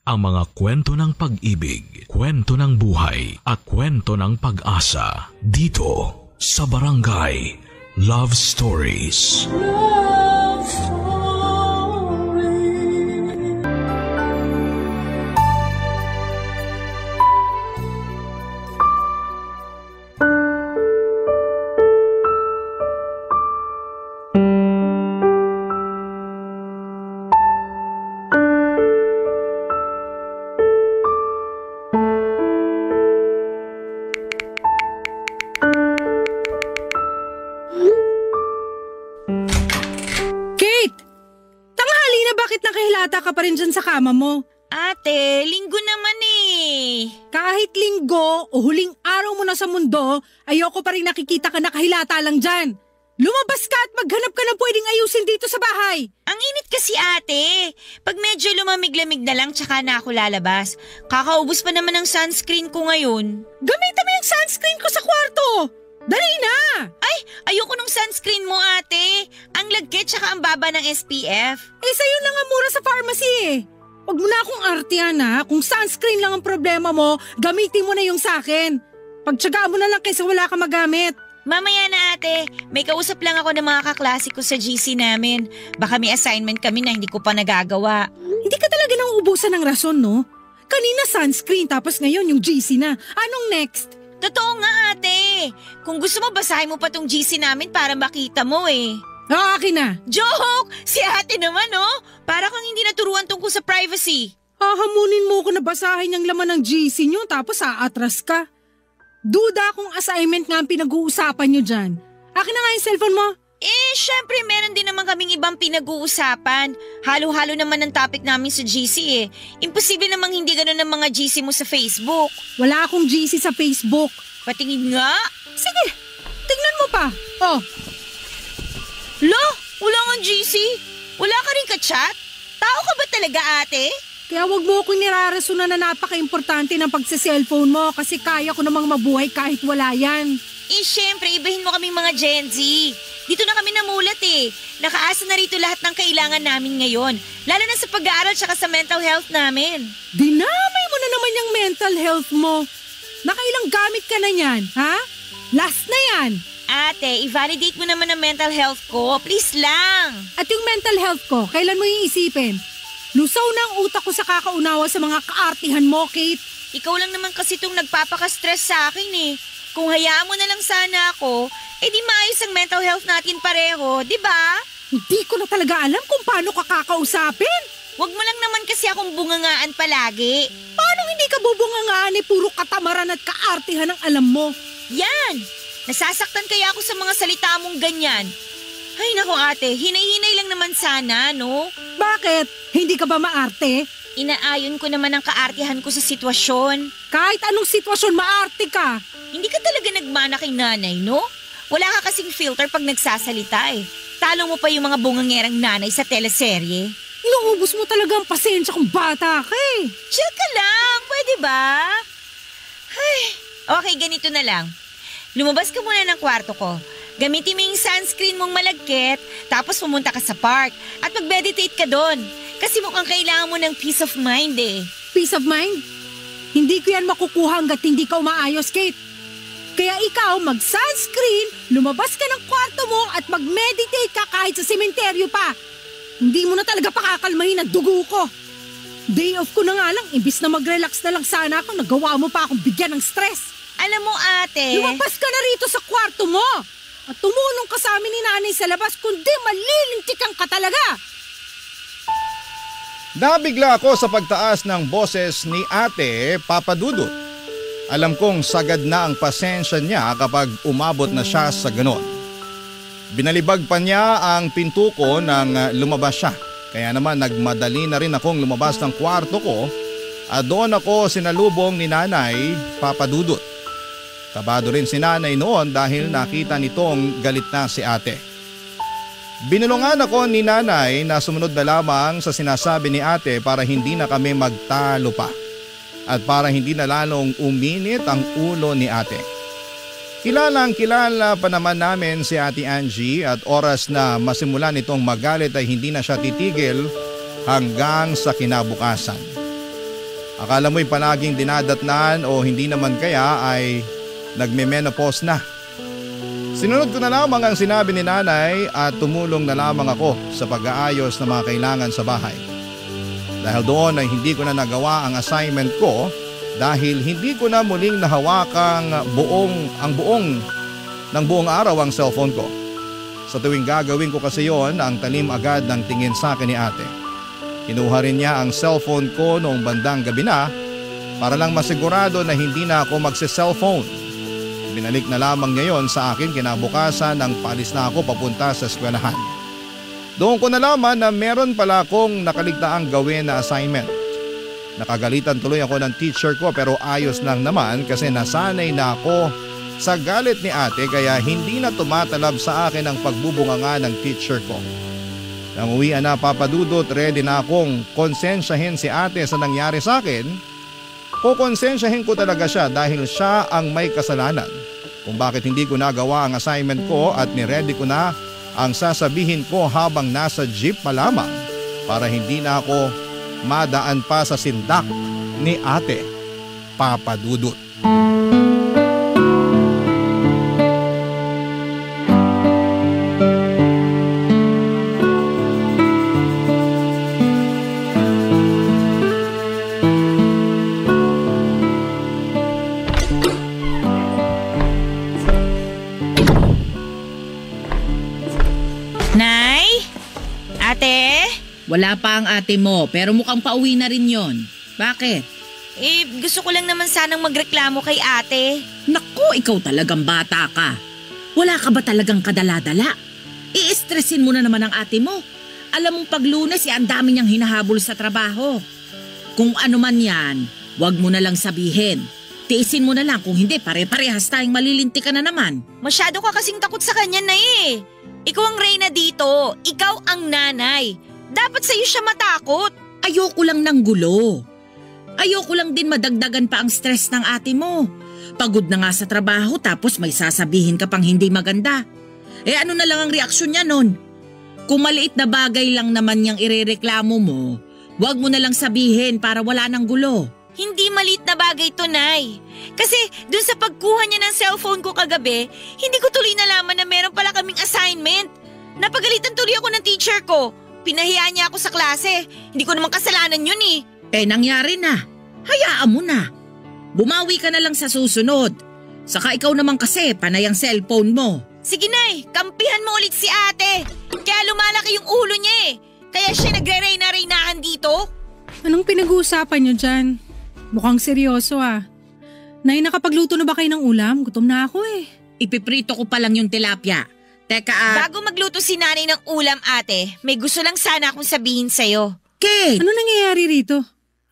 ang mga kwento ng pag-ibig, kwento ng buhay at kwento ng pag-asa dito sa Barangay Love Stories. Love Stories. Ka pa rin dyan sa kama mo. Ate, linggo naman eh. Kahit linggo o huling araw mo na sa mundo, ayoko pa rin nakikita ka nakahilata lang dyan. Lumabas ka at maghanap ka ng pwedeng ayusin dito sa bahay. Ang init kasi ate. Pag medyo lumamig-lamig na lang tsaka na ako lalabas. Kakaubos pa naman ng sunscreen ko ngayon. Gamitan mo yung sunscreen ko sa kwarto. Dali na! Ay, ayoko nung sunscreen mo ate. Ang lagkit tsaka ang baba ng SPF. Sa'yo lang ang mura sa pharmacy eh. Huwag mo na akong artihan ha. Kung sunscreen lang ang problema mo, gamitin mo na yung sakin. Pagtsagaan mo na lang kaysa wala ka magamit. Mamaya na ate, may kausap lang ako ng mga kaklase ko sa GC namin. Baka may assignment kami na hindi ko pa nagagawa. Hindi ka talaga nauubusan ng rason no? Kanina sunscreen tapos ngayon yung GC na. Anong next? Totoo nga ate. Kung gusto mo basahin mo pa tong GC namin para makita mo eh. Akin na. Joke! Si ate naman oh. Para kang hindi naturuan tungkol sa privacy. Hahamunin mo ko na basahin yung laman ng GC nyo tapos aatras ka. Duda kung assignment nga ang pinag-uusapan nyo dyan. Akin na nga yung cellphone mo. Syempre meron din naman kaming ibang pinag-uusapan. Halo-halo naman ang topic namin sa GC eh. Imposible namang hindi ganun ang mga GC mo sa Facebook. Wala akong GC sa Facebook. Patingin nga. Sige, tignan mo pa. Oh. Lo, wala nga GC. Wala ka rin ka-chat? Tao ka ba talaga ate? Kaya wag mo akong nirarasunan na napaka-importante ng pagsa-cellphone mo kasi kaya ko namang mabuhay kahit wala yan. Syempre, ibahin mo kaming mga Gen Z. Dito na kami namulat eh. Nakaasa na rito lahat ng kailangan namin ngayon. Lalo na sa pag-aaral tsaka sa mental health namin. Dinamay mo na naman yung mental health mo. Nakailang gamit ka na yan, ha? Last na yan. Ate, i-validate mo naman ang mental health ko. Please lang. At yung mental health ko, kailan mo iisipin? Lusaw na ang utak ko sa kakaunawa sa mga kaartihan mo, Kate. Ikaw lang naman kasi itong nagpapaka-stress sa akin eh. Kung hayaan mo na lang sana ako, di maayos ang mental health natin pareho, di ba? Hindi ko na talaga alam kung paano ka kakausapin. Huwag mo lang naman kasi akong bungangaan palagi. Paano hindi ka bubungangaan puro katamaran at kaartihan ang alam mo? Yan! Nasasaktan kaya ako sa mga salita mong ganyan. Ay naku ate, hinay-hinay lang naman sana, no? Bakit? Hindi ka ba maarte? Inaayon ko naman ang kaartihan ko sa sitwasyon. Kahit anong sitwasyon, maarte ka. Hindi ka talaga nagmana kay nanay, no? Wala ka kasing filter pag nagsasalita eh. Talo mo pa yung mga bungangerang nanay sa teleserye. Inuubos mo talaga ang pasensya kung bata ka eh. Chill ka lang, pwede ba? Ay, okay, ganito na lang. Lumabas ka muna ng kwarto ko. Gamitin mo yung sunscreen mong malagkit, tapos pumunta ka sa park at mag-meditate ka doon. Kasi mukhang kailangan mo ng peace of mind eh. Peace of mind? Hindi ko yan makukuha hanggat hindi ka umaayos, Kate. Kaya ikaw mag-sunscreen, lumabas ka ng kwarto mo at mag-meditate ka kahit sa sementeryo pa. Hindi mo na talaga pakakalmahin ang dugo ko. Day off ko na nga lang, imbis na mag-relax na lang sana ako, nagawa mo pa akong bigyan ng stress. Alam mo ate… Lumabas ka na rito sa kwarto mo at tumulong ka sa amin ni nanay sa labas kundi malilintikan ka talaga. Nabigla ako sa pagtaas ng boses ni Ate Papa Dudut. Alam kong sagad na ang pasensya niya kapag umabot na siya sa ganon. Binalibag pa niya ang pinto ko nang lumabas siya. Kaya naman nagmadali na rin akong lumabas ng kwarto ko at doon ako sinalubong ni Nanay Papa Dudut. Kabado rin si Nanay noon dahil nakita nitong galit na si Ate. Binulungan ako ni Nanay na sumunod na lamang sa sinasabi ni Ate para hindi na kami magtalo pa at para hindi na lalong uminit ang ulo ni Ate. Kilalang kilala pa naman namin si Ate Angie at oras na masimulan itong magalit ay hindi na siya titigil hanggang sa kinabukasan. Akala mo'y palaging dinadatnan o hindi naman kaya ay nagme-menopause na. Sinunod ko na lamang ang sinabi ni nanay at tumulong na lamang ako sa pag-aayos ng mga kailangan sa bahay. Dahil doon ay hindi ko na nagawa ang assignment ko dahil hindi ko na muling nahawakang buong araw ang cellphone ko. Sa tuwing gagawin ko kasi yon, ang talim agad ng tingin sa akin ni ate. Kinuha rin niya ang cellphone ko noong bandang gabi na para lang masigurado na hindi na ako magse-cellphone. Binalik na lamang niya yon sa akin kinabukasan nang paalis na ako papunta sa eskwelahan. Doon ko nalaman na meron pala akong nakaligtaang gawin na assignment. Nakagalitan tuloy ako ng teacher ko pero ayos lang naman kasi nasanay na ako sa galit ni ate kaya hindi na tumatalab sa akin ang pagbubunganga ng teacher ko. Nang uwian na Papa Dudut, ready na akong konsensyahin si ate sa nangyari sa akin. Kukonsensyahin ko talaga siya dahil siya ang may kasalanan kung bakit hindi ko nagawa ang assignment ko at niready ko na ang sasabihin ko habang nasa jeep pa lamang para hindi na ako madaan pa sa sindak ni ate Papa Dudut. Wala pa ang ate mo pero mukhang pauwi na rin yon. Bakit? Gusto ko lang naman sanang magreklamo kay ate. Naku, ikaw talagang bata ka. Wala ka ba talagang kadala-dala? I-stressin mo na naman ang ate mo. Alam mong pag Lunes, ang dami niyang hinahabol sa trabaho. Kung ano man yan, wag mo na lang sabihin. Tiisin mo na lang, kung hindi pare-parehas tayong malilinti ka na naman. Masyado ka kasing takot sa kanya na eh. Ikaw ang reyna dito, ikaw ang nanay. Dapat sa'yo siya matakot. Ayoko lang ng gulo. Ayoko lang din madagdagan pa ang stress ng ate mo. Pagod na nga sa trabaho tapos may sasabihin ka pang hindi maganda. Ano na lang ang reaksyon niya nun? Kung maliit na bagay lang naman niyang irereklamo mo, wag mo na lang sabihin para wala ng gulo. Hindi maliit na bagay to, Nay. Kasi dun sa pagkuha niya ng cellphone ko kagabi, hindi ko tuloy nalaman na meron pala kaming assignment. Napagalitan tuloy ako ng teacher ko. Pinahiya niya ako sa klase. Hindi ko naman kasalanan yun eh. Nangyari na. Hayaan mo na. Bumawi ka na lang sa susunod. Saka ikaw naman kasi, panay ang cellphone mo. Sige, Nay. Kampihan mo ulit si ate. Kaya lumalaki yung ulo niya eh. Kaya siya nagre-reyna-reynahan dito. Anong pinag-uusapan niyo dyan? Mukhang seryoso ah. Nay, nakapagluto na ba kayo ng ulam? Gutom na ako eh. Ipiprito ko pa lang yung tilapia. Teka Bago magluto si nanay ng ulam, ate, may gusto lang sana akong sabihin sa'yo. Kate! Ano nangyayari rito?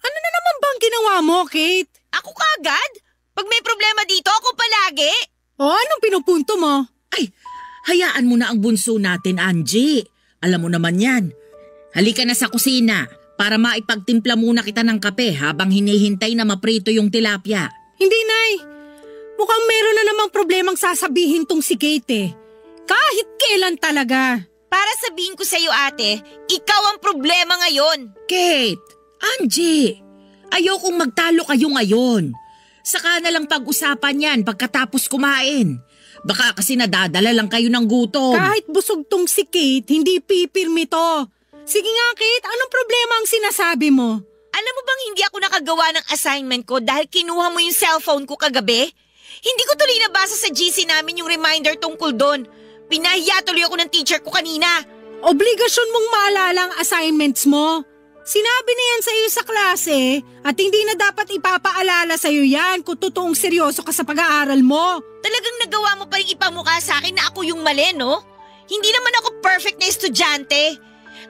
Ano na naman bang ginawa mo, Kate? Ako kagad? Pag may problema dito, ako palagi. O anong pinupunto mo? Ay, hayaan mo na ang bunso natin, Angie. Alam mo naman yan. Halika na sa kusina para maipagtimpla muna kita ng kape habang hinihintay na maprito yung tilapia. Hindi, Nay. Mukhang meron na namang problemang sasabihin tong si Kate eh. Kahit kailan talaga. Para sabihin ko sa'yo, ate, ikaw ang problema ngayon. Kate, Angie, ayokong magtalo kayo ngayon. Saka na lang pag-usapan yan pagkatapos kumain. Baka kasi nadadala lang kayo ng gutom. Kahit busog tong si Kate, hindi pipirmi to. Sige nga, Kate, anong problema ang sinasabi mo? Alam mo bang hindi ako nakagawa ng assignment ko dahil kinuha mo yung cellphone ko kagabi? Hindi ko tuloy nabasa sa GC namin yung reminder tungkol doon. Pinahiya tuloy ako ng teacher ko kanina. Obligasyon mong maalala ang assignments mo. Sinabi na yan sa iyo sa klase at hindi na dapat ipapaalala sa iyo yan kung totoong seryoso ka sa pag-aaral mo. Talagang nagawa mo pa rin ipamukha sa akin na ako yung mali, no? Hindi naman ako perfect na estudyante.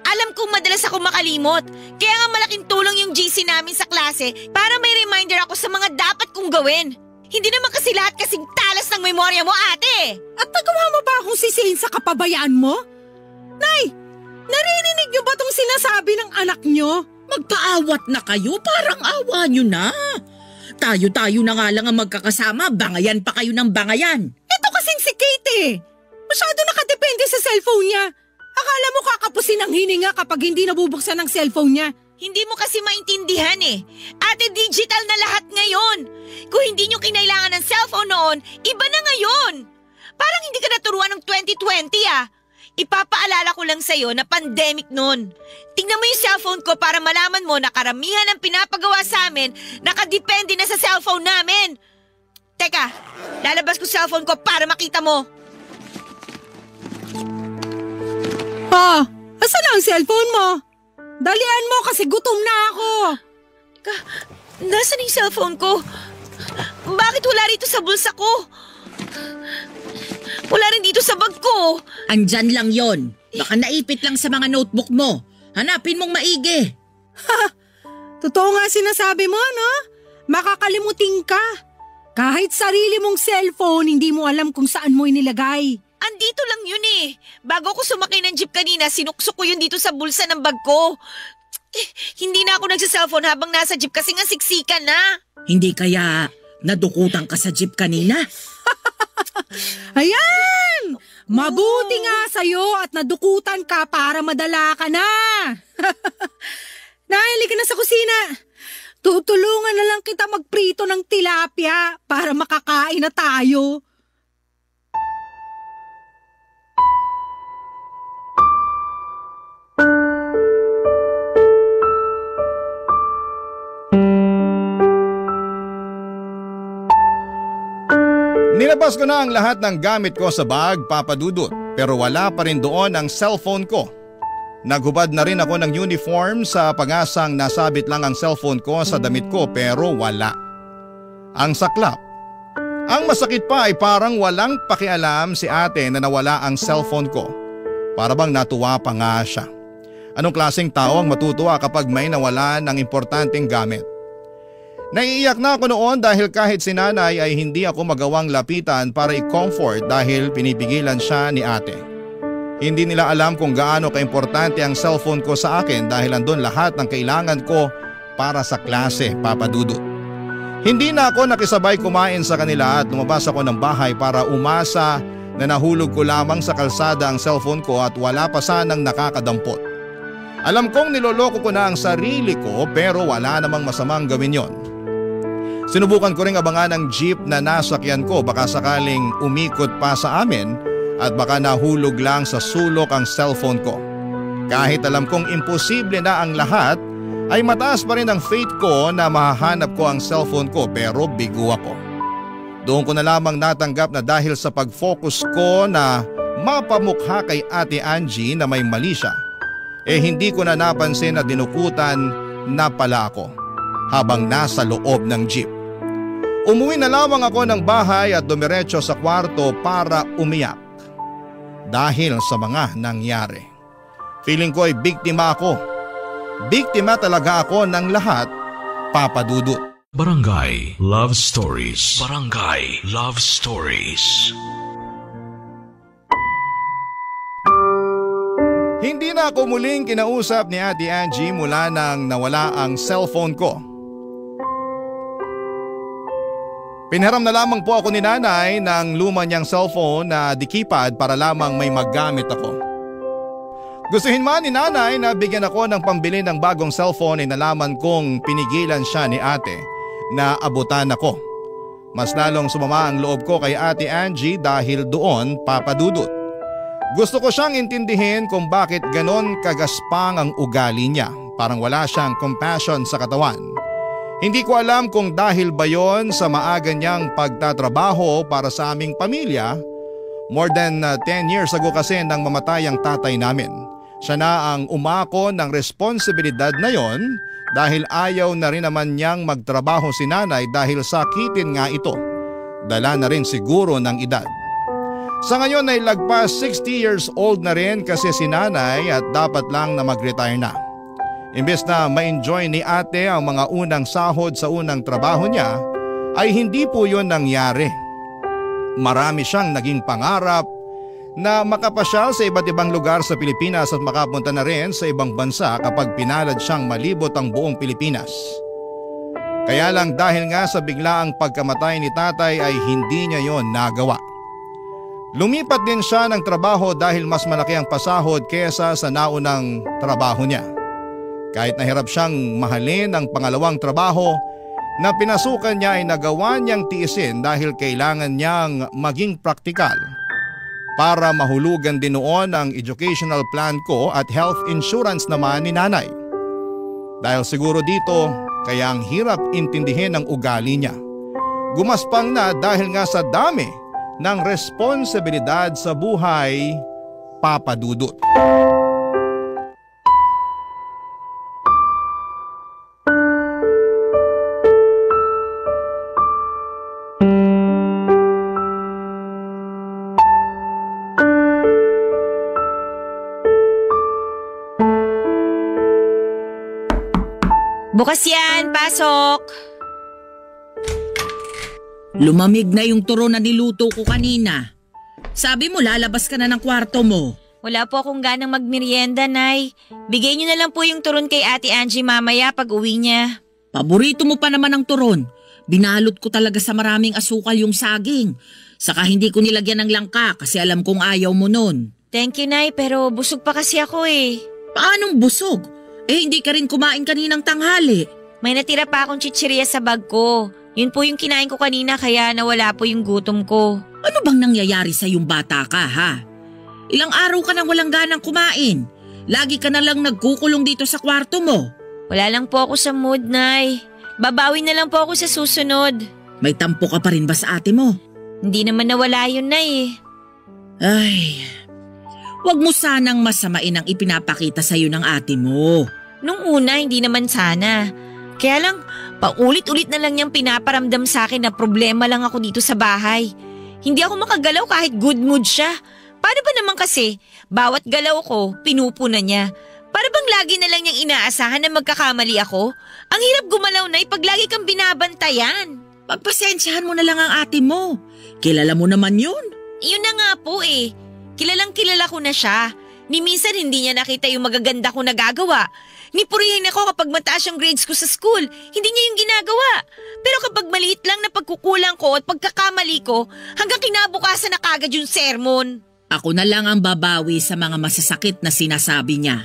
Alam kong madalas ako makalimot. Kaya nga malaking tulong yung GC namin sa klase para may reminder ako sa mga dapat kong gawin. Hindi naman kasi lahat kasing talas ng memorya mo, ate. At nagawa mo ba akong sisihin sa kapabayaan mo? Nay, naririnig niyo ba tong sinasabi ng anak niyo? Magpaawat na kayo, parang awa nyo na. Tayo-tayo na nga lang ang magkakasama, bangayan pa kayo ng bangayan. Ito kasing si Kate eh. Masyado nakadepende sa cellphone niya. Akala mo kakapusin ang hininga kapag hindi nabubuksan ang cellphone niya. Hindi mo kasi maintindihan eh. Ate, digital na lahat ngayon. Kung hindi nyo kinailangan ng cellphone noon, iba na ngayon. Parang hindi ka naturuan ng 2020 ah. Ipapaalala ko lang sa'yo na pandemic noon. Tingnan mo yung cellphone ko para malaman mo na karamihan ng pinapagawa sa amin nakadepende na sa cellphone namin. Teka, lalabas ko cellphone ko para makita mo. Asan na ang cellphone mo? Dalian mo kasi gutom na ako. Teka, nasaan yung cellphone ko? Bakit wala rito sa bulsa ko? Wala rin dito sa bag ko. Andyan lang yon. Baka naipit lang sa mga notebook mo. Hanapin mong maigi. Totoo nga sinasabi mo, no? Makakalimutin ka. Kahit sarili mong cellphone, hindi mo alam kung saan mo inilagay. Andito lang yun eh. Bago ako sumakay ng jeep kanina, sinuksok ko yun dito sa bulsa ng bag ko. Hindi na ako nagsa-cellphone habang nasa jeep kasi nga siksikan na. Hindi kaya nadukutan ka sa jeep kanina? Ayan! Mabuti nga sa'yo at nadukutan ka para madala ka na. Nahili ka na sa kusina. Tutulungan na lang kita magprito ng tilapia para makakain na tayo. Nilabas ko na ang lahat ng gamit ko sa bag, Papa Dudut, pero wala pa rin doon ang cellphone ko. Naghubad na rin ako ng uniform sa pag-asang nasabit lang ang cellphone ko sa damit ko pero wala. Ang saklap. Ang masakit pa ay parang walang pakialam si ate na nawala ang cellphone ko. Para bang natuwa pa nga siya. Anong klaseng tao ang matutuwa kapag may nawala ng importanteng gamit? Naiiyak na ako noon dahil kahit si nanay ay hindi ako magawang lapitan para i-comfort dahil pinipigilan siya ni ate. Hindi nila alam kung gaano kaimportante ang cellphone ko sa akin dahil andun lahat ng kailangan ko para sa klase, Papa Dudut. Hindi na ako nakisabay kumain sa kanila at lumabas ako ng bahay para umasa na nahulog ko lamang sa kalsada ang cellphone ko at wala pa sanang nakakadampot. Alam kong niloloko ko na ang sarili ko pero wala namang masamang gawin yon. Sinubukan ko ring abangan ang jeep na nasakyan ko baka sakaling umikot pa sa amin at baka nahulog lang sa sulok ang cellphone ko. Kahit alam kong imposible na ang lahat, ay mataas pa rin ang faith ko na mahahanap ko ang cellphone ko pero bigo ako. Doon ko na lamang natanggap na dahil sa pag-focus ko na mapamukha kay Ate Angie na may mali siya, hindi ko na napansin na dinukutan na pala ako habang nasa loob ng jeep. Umuwi na lamang ako ng bahay at dumiretso sa kwarto para umiyak dahil sa mga nangyari. Feeling ko ay biktima ako. Biktima talaga ako ng lahat, Papa Dudut. Barangay Love Stories. Barangay Love Stories. Hindi na ako muling kinausap ni Ate Angie mula nang nawala ang cellphone ko. Pinharam na lamang po ako ni nanay ng luma niyang cellphone na di keypad para lamang may maggamit ako. Gustuhin man ni nanay na bigyan ako ng pambili ng bagong cellphone ay nalaman kong pinigilan siya ni ate na abutan ako. Mas lalong sumama ang loob ko kay Ate Angie dahil doon, Papa Dudut. Gusto ko siyang intindihin kung bakit ganon kagaspang ang ugali niya. Parang wala siyang compassion sa katawan. Hindi ko alam kung dahil ba yon sa maaga niyang pagtatrabaho para sa aming pamilya. More than 10 years ago kasi nang mamatay ang tatay namin. Siya na ang umako ng responsibilidad na yon dahil ayaw na rin naman niyang magtrabaho si nanay dahil sakitin nga ito. Dala na rin siguro ng edad. Sa ngayon ay lagpas 60 years old na rin kasi si nanay at dapat lang na mag-retire na. Imbes na ma-enjoy ni ate ang mga unang sahod sa unang trabaho niya, ay hindi po yun nangyari. Marami siyang naging pangarap na makapasyal sa iba't ibang lugar sa Pilipinas at makapunta na rin sa ibang bansa kapag pinalad siyang malibot ang buong Pilipinas. Kaya lang dahil nga sa biglaang pagkamatay ni tatay ay hindi niya yon nagawa. Lumipat din siya ng trabaho dahil mas malaki ang pasahod kesa sa naunang trabaho niya. Kahit nahirap siyang mahalin ang pangalawang trabaho na pinasukan niya ay nagawa niyang tiisin dahil kailangan niyang maging praktikal para mahulugan din noon ang educational plan ko at health insurance naman ni nanay. Dahil siguro dito kaya ang hirap intindihin ang ugali niya. Gumaspang na dahil nga sa dami ng responsibilidad sa buhay, Papa Dudut. Bukas yan, pasok. Lumamig na yung turon na niluto ko kanina. Sabi mo lalabas ka na ng kwarto mo. Wala po akong ganang magmerienda, Nay. Bigay niyo na lang po yung turon kay Ate Angie mamaya pag uwi niya. Paborito mo pa naman ang turon. Binalot ko talaga sa maraming asukal yung saging. Saka hindi ko nilagyan ng langka kasi alam kong ayaw mo nun. Thank you, Nay, pero busog pa kasi ako eh. Paanong busog? Hindi ka rin kumain kaninang tanghali. May natira pa akong chichirya sa bag ko. Yun po yung kinain ko kanina kaya nawala po yung gutom ko. Ano bang nangyayari sa yung bata ka, ha? Ilang araw ka nang walang ganang kumain. Lagi ka na lang nagkukulong dito sa kwarto mo. Wala lang po ako sa mood, Nay. Babawi na lang po ako sa susunod. May tampo ka pa rin ba sa ate mo? Hindi naman nawala yun, Nay. Ay, wag mo sanang masamain ang ipinapakita sa'yo ng ate mo. Nung una, hindi naman sana. Kaya lang, paulit-ulit na lang niyang pinaparamdam sa akin na problema lang ako dito sa bahay. Hindi ako makagalaw kahit good mood siya. Paano ba naman kasi, bawat galaw ko, pinupunan niya. Para bang lagi na lang niyang inaasahan na magkakamali ako? Ang hirap gumalaw na pag lagi kang binabantayan. Pagpasensyahan mo na lang ang ate mo. Kilala mo naman yun. Iyon na nga po eh. Kilalang kilala ko na siya. Ni minsan hindi niya nakita yung magaganda ko nagagawa. Nipurihin ako kapag mataas yung grades ko sa school. Hindi niya yung ginagawa. Pero kapag maliit lang na pagkukulang ko at pagkakamali ko, hanggang kinabukasan na kagad yung sermon. Ako na lang ang babawi sa mga masasakit na sinasabi niya.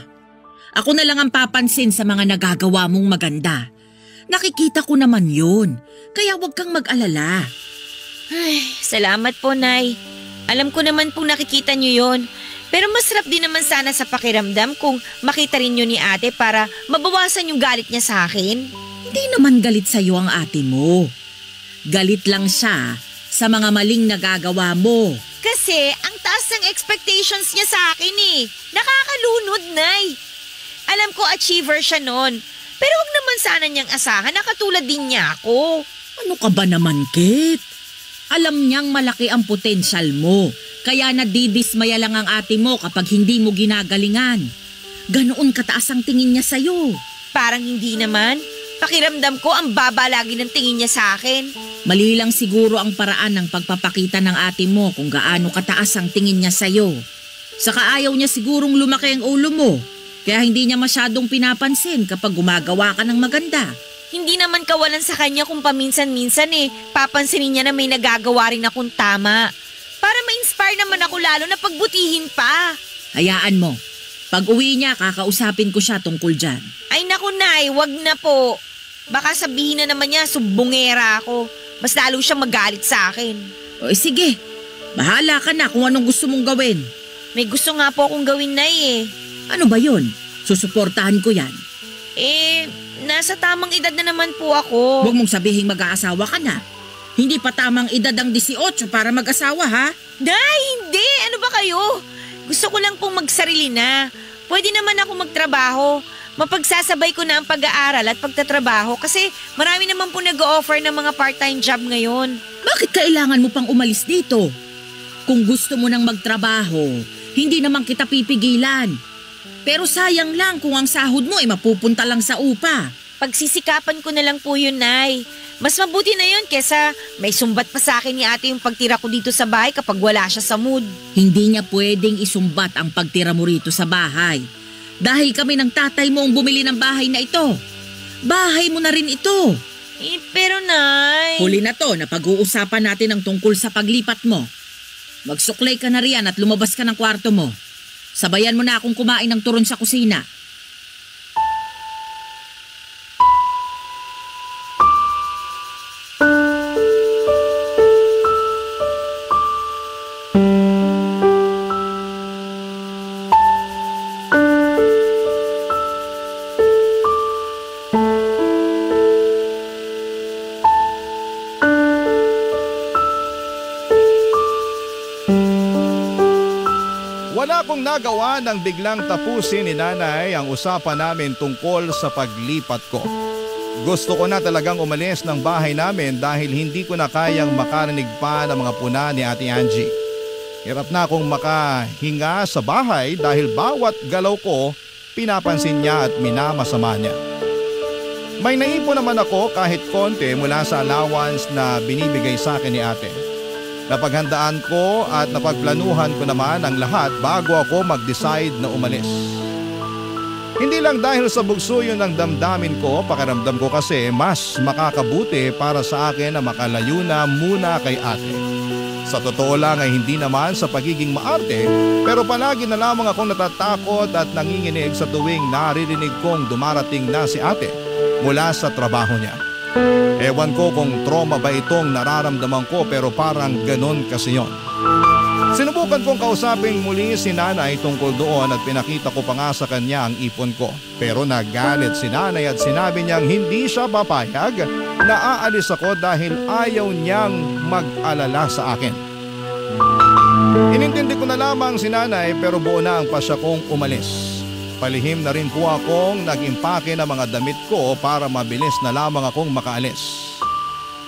Ako na lang ang papansin sa mga nagagawa mong maganda. Nakikita ko naman yun. Kaya huwag kang mag-alala. Ay, salamat po, Nay. Alam ko naman pong nakikita niyo yon. Pero masarap din naman sana sa pakiramdam kung makita rin niyo ni ate para mabawasan yung galit niya sa akin. Hindi naman galit sa'yo ang ate mo. Galit lang siya sa mga maling nagagawa mo. Kasi ang taas ng expectations niya sa akin eh. Nakakalunod, Nay. Alam ko achiever siya nun. Pero wag naman sana niyang asahan na katulad din niya ako. Ano ka ba naman, Kate? Alam niyang malaki ang potensyal mo. Kaya nadidismaya lang ang ate mo kapag hindi mo ginagalingan. Ganoon kataas ang tingin niya sa'yo. Parang hindi naman. Pakiramdam ko ang baba lagi ng tingin niya sa akin. Mali lang siguro ang paraan ng pagpapakita ng ate mo kung gaano kataas ang tingin niya sa'yo. Saka ayaw niya sigurong lumaki ang ulo mo. Kaya hindi niya masyadong pinapansin kapag gumagawa ka ng maganda. Hindi naman kawalan sa kanya kung paminsan-minsan eh. Papansinin niya na may nagagawa rin akong tama. Para ma-inspire naman ako lalo na pagbutihin pa. Hayaan mo. Pag uwi niya, kakausapin ko siya tungkol dyan. Ay naku, Nay, wag na po. Baka sabihin na naman niya, sumbongera ako. Mas lalo siyang magalit sa akin. O sige, bahala ka na kung anong gusto mong gawin. May gusto nga po akong gawin, Nay eh. Ano ba yun? Susuportahan ko yan. Nasa tamang edad na naman po ako. Huwag mong sabihing mag-aasawa ka na. Hindi pa tamang edad ang 18 para mag-asawa, ha? Nay, hindi! Ano ba kayo? Gusto ko lang pong magsarili na. Pwede naman ako magtrabaho. Mapagsasabay ko na ang pag-aaral at pagtatrabaho kasi marami naman po nag-o-offer ng mga part-time job ngayon. Bakit kailangan mo pang umalis dito? Kung gusto mo nang magtrabaho, hindi naman kita pipigilan. Pero sayang lang kung ang sahod mo ay mapupunta lang sa upa. Pagsisikapan ko na lang po yun, Nay. Mas mabuti na yun kesa may sumbat pa sa akin ni ate yung pagtira ko dito sa bahay kapag wala siya sa mood. Hindi niya pwedeng isumbat ang pagtira mo rito sa bahay. Dahil kami ng tatay mo ang bumili ng bahay na ito. Bahay mo na rin ito. Pero Nay... Huli na to na pag-uusapan natin ang tungkol sa paglipat mo. Magsuklay ka na riyan at lumabas ka ng kwarto mo. Sabayan mo na akong kumain ng turon sa kusina. akong nagawa nang biglang tapusin ni nanay ang usapan namin tungkol sa paglipat ko. Gusto ko na talagang umalis ng bahay namin dahil hindi ko na kayang makarinig pa ng mga puna ni Ate Angie. Hirap na akong makahinga sa bahay dahil bawat galaw ko pinapansin niya at minamasama niya. May naipon naman ako kahit konti mula sa allowance na binibigay sa akin ni ate. Napaghandaan ko at napagplanuhan ko naman ang lahat bago ako mag-decide na umalis. Hindi lang dahil sa bugsuyo ng damdamin ko, pakiramdam ko kasi mas makakabuti para sa akin na makalayo na muna kay ate. Sa totoo lang ay hindi naman sa pagiging maarte, pero palagi na lamang akong natatakot at nanginginig sa tuwing naririnig kong dumarating na si ate mula sa trabaho niya. Ewan ko kung trauma ba itong nararamdaman ko pero parang ganon kasi yon. Sinubukan kong kausapin muli si nanay tungkol doon at pinakita ko pa nga sa kanya ang ipon ko. Pero nagalit si nanay at sinabi niyang hindi siya papayag na aalis ako dahil ayaw niyang mag-alala sa akin. Inintindi ko na lamang si nanay pero buo na ang pasya kong umalis. Palihim na rin po akong nag-impake ng mga damit ko para mabilis na lamang akong makaalis.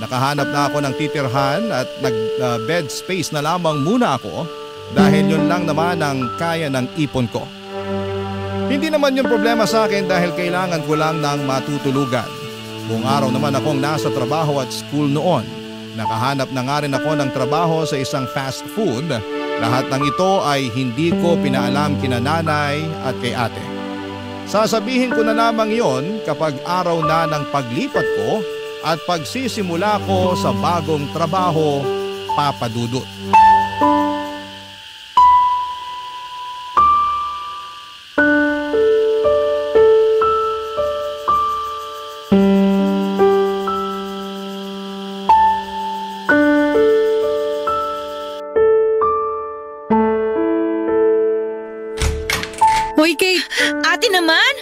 Nakahanap na ako ng titirhan at nag-bed space na lamang muna ako dahil yun lang naman ang kaya ng ipon ko. Hindi naman yung problema sa akin dahil kailangan ko lang ng matutulugan. Buong araw naman akong nasa trabaho at school noon. Nakahanap na nga rin ako ng trabaho sa isang fast food. Lahat ng ito ay hindi ko pinaalam kina nanay at kay ate. Sasabihin ko na lamang yon kapag araw na ng paglipat ko at pagsisimula ko sa bagong trabaho, Papa Dudut. Hoy, Kate! Ate naman!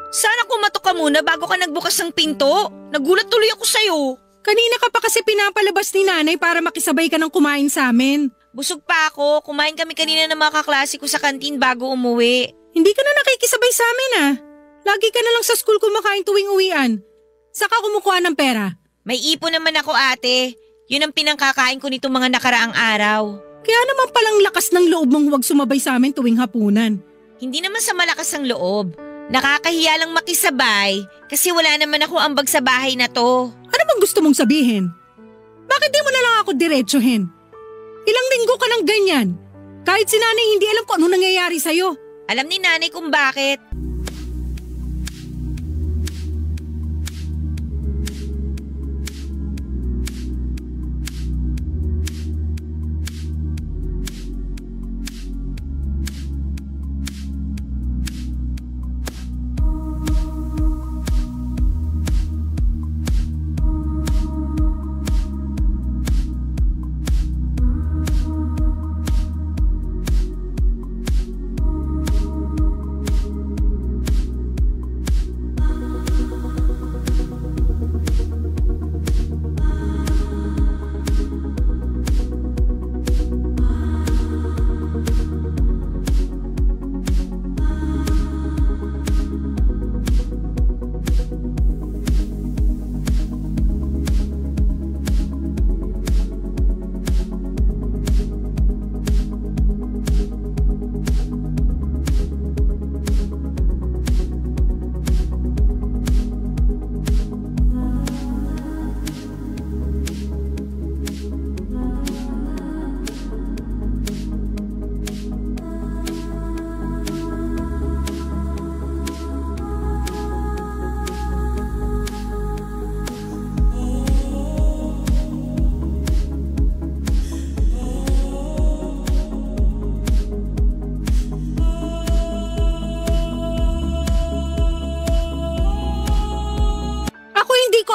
Sana kumatok ka muna bago ka nagbukas ng pinto. Nagulat tuloy ako sa'yo. Kanina ka pa kasi pinapalabas ni nanay para makisabay ka ng kumain sa amin. Busog pa ako. Kumain kami kanina ng mga kaklase ko sa kantin bago umuwi. Hindi ka na nakikisabay sa amin ah. Lagi ka na lang sa school kumakain tuwing uwian. Saka kumukuha ng pera. May ipon naman ako ate. Yun ang pinangkakain ko nitong mga nakaraang araw. Kaya naman palang lakas ng loob mong huwag sumabay sa amin tuwing hapunan. Hindi naman sa malakas ang loob. Nakakahiya lang makisabay kasi wala naman ako ambag sa bahay na to. Ano bang gusto mong sabihin? Bakit di mo na lang ako diretsuhin? Ilang linggo ka ng ganyan. Kahit si nanay hindi alam kung ano nangyayari sa'yo. Alam ni nanay kung bakit.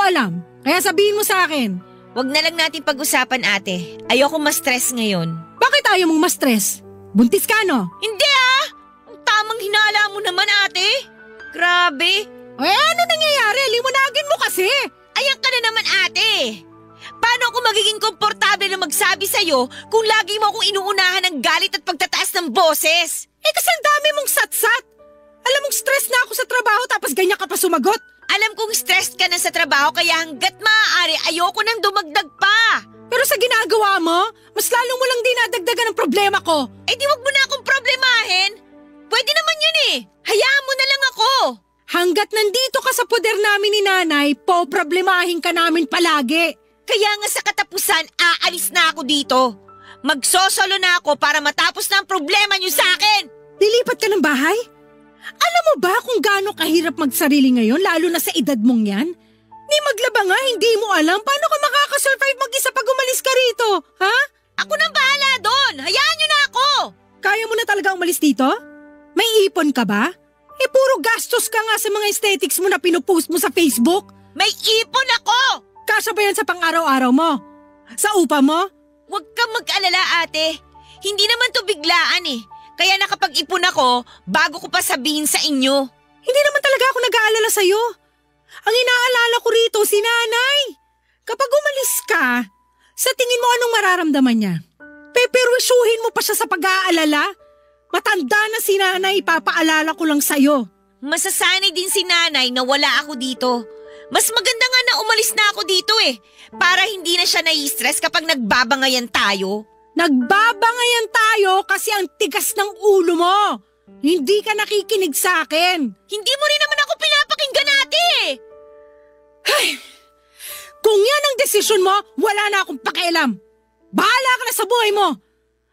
Alam. Kaya sabihin mo sa akin. Wag na lang natin pag-usapan ate. Ayoko ma-stress ngayon. Bakit ayaw mong ma-stress? Buntis ka no? Hindi ah! Ang tamang hinala mo naman ate. Grabe. Ano nangyayari? Liwanagin mo kasi. Ayan ka na naman ate. Paano ako magiging komportable responsable na magsabi sa'yo kung lagi mo akong inuunahan ng galit at pagtataas ng boses? Kasi ang dami mong satsat. Alam mong stress na ako sa trabaho tapos ganyan ka pa sumagot. Alam kong stressed ka na sa trabaho kaya hanggat maaari ayoko nang dumagdag pa. Pero sa ginagawa mo, mas lalong mo lang dinadagdagan ang problema ko. Di wag mo na akong problemahin. Pwede naman yun Hayaan mo na lang ako. Hanggat nandito ka sa poder namin ni nanay, problemahin ka namin palagi. Kaya nga sa katapusan, aalis na ako dito. Magsosolo na ako para matapos na ang problema niyo sa akin. Lilipat ka ng bahay? Alam mo ba kung gaano kahirap magsarili ngayon, lalo na sa edad mong yan? Ni maglaba nga, hindi mo alam paano ka makakasurvive mag-isa pag umalis ka rito, ha? Ako nang bahala doon. Hayaan niyo na ako. Kaya mo na talaga umalis dito? May ipon ka ba? Puro gastos ka nga sa mga aesthetics mo na pinupost mo sa Facebook. May ipon ako! Kasya ba yan sa pang-araw-araw mo? Sa upa mo? Huwag kang mag-alala, ate. Hindi naman to biglaan Kaya nakapag-ipon ako bago ko pa sabihin sa inyo. Hindi naman talaga ako nag-aalala sa'yo. Ang inaalala ko rito si nanay. Kapag umalis ka, sa tingin mo anong mararamdaman niya? Peperwisyuhin mo pa siya sa pag-aalala? Matanda na si nanay, papaalala ko lang sa'yo. Masasanay din si nanay na wala ako dito. Mas maganda nga na umalis na ako dito para hindi na siya nai-stress kapag nagbabangayan tayo. Nagbabangayan tayo kasi ang tigas ng ulo mo. Hindi ka nakikinig sa akin. Hindi mo rin naman ako pinapakinggan Ay, kung yan ang desisyon mo, wala na akong pakialam. Bahala ka na sa buhay mo.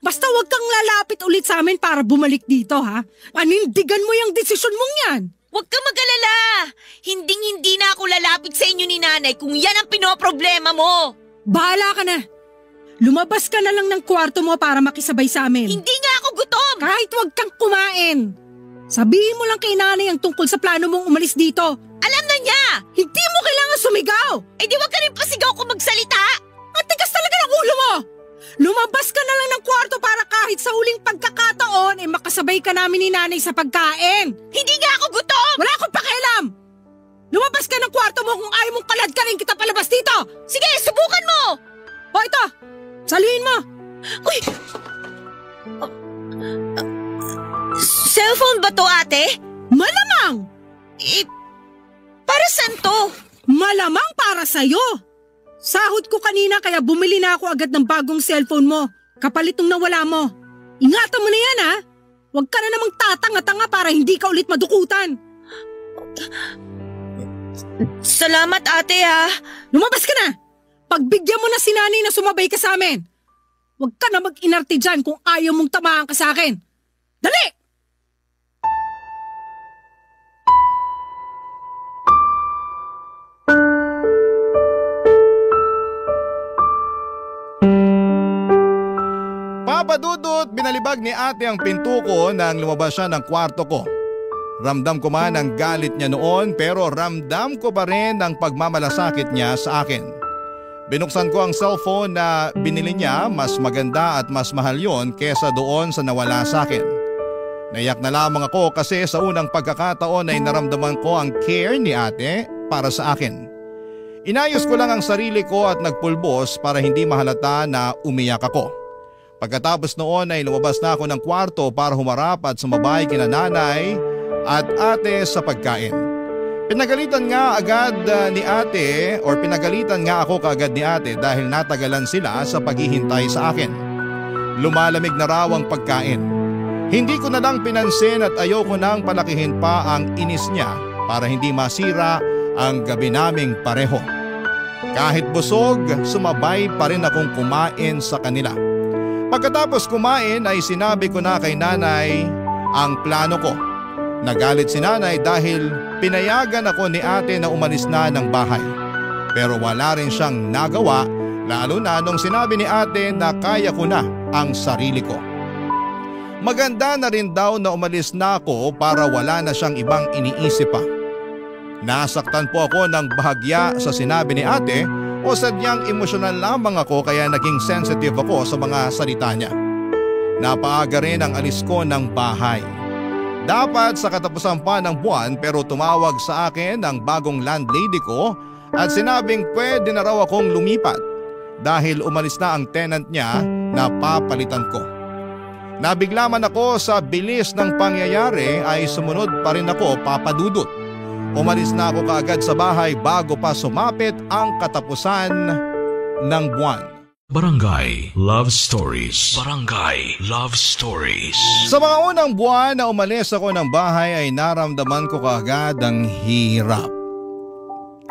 Basta huwag kang lalapit ulit sa amin para bumalik dito, ha? Panindigan mo yung desisyon mong yan. Huwag kang mag-alala. Hinding-hindi na ako lalapit sa inyo ni nanay kung yan ang pinoproblema mo. Bahala ka na. Lumabas ka na lang ng kwarto mo para makisabay sa amin. Hindi nga ako gutom. Kahit huwag kang kumain. Sabihin mo lang kay nanay ang tungkol sa plano mong umalis dito. Alam na niya. Hindi mo kailangan sumigaw. Di wag ka rin pasigaw kung magsalita. Ang tigas talaga ng ulo mo. Lumabas ka na lang ng kwarto para kahit sa huling pagkakataon makasabay ka namin ni nanay sa pagkain. Hindi nga ako gutom. Wala akong pakialam. Lumabas ka ng kwarto mo kung ayaw mong kalad ka rin kita palabas dito. Sige, subukan mo. O ito, saluhin mo. Uy! Cellphone ba to, ate? Malamang! Para saan to? Malamang para sa'yo. Sahod ko kanina kaya bumili na ako agad ng bagong cellphone mo. Kapalit nung nawala mo. Ingatan mo na yan, ha? Huwag ka na namang tatanga-tanga para hindi ka ulit madukutan. Salamat, ate, ha? Lumabas ka na! Pagbigyan mo na si nanay na sumabay ka sa amin. Huwag ka na mag-inarte dyan kung ayaw mong tamaan ka sa akin. Dali! Papadudot, binalibag ni ate ang pinto ko nang lumabas siya ng kwarto ko. Ramdam ko man ang galit niya noon pero ramdam ko pa rin ang pagmamalasakit niya sa akin. Binuksan ko ang cellphone na binili niya, mas maganda at mas mahal yon kesa doon sa nawala sa akin. Naiyak na lamang ako kasi sa unang pagkakataon ay naramdaman ko ang care ni ate para sa akin. Inayos ko lang ang sarili ko at nagpulbos para hindi mahalata na umiyak ako. Pagkatapos noon ay lumabas na ako ng kwarto para humarap at sumabay kina nanay at ate sa pagkain. Pinagalitan nga ako kaagad ni ate dahil natagalan sila sa paghihintay sa akin. Lumalamig na raw ang pagkain. Hindi ko na lang pinansin at ayoko nang palakihin pa ang inis niya para hindi masira ang gabi naming pareho. Kahit busog, sumabay pa rin akong kumain sa kanila. Pagkatapos kumain ay sinabi ko na kay nanay ang plano ko. Nagalit si nanay dahil pinayagan ako ni ate na umalis na ng bahay. Pero wala rin siyang nagawa lalo na nung sinabi ni ate na kaya ko na ang sarili ko. Maganda na rin daw na umalis na ako para wala na siyang ibang iniisip pa. Nasaktan po ako ng bahagya sa sinabi ni ate o sadyang emosyonal lamang ako kaya naging sensitive ako sa mga salita niya. Napaaga rin ang alis ko ng bahay. Dapat sa katapusan pa ng buwan pero tumawag sa akin ang bagong landlady ko at sinabing pwede na raw akong lumipat. dahil umalis na ang tenant niya na papalitan ko. Nabigla man ako sa bilis ng pangyayari ay sumunod pa rin ako, Papa Dudut. Umalis na ako kaagad sa bahay bago pa sumapit ang katapusan ng buwan. Barangay Love Stories. Barangay Love Stories. Sa mga unang buwan na umalis ako ng bahay ay naramdaman ko kaagad ang hirap.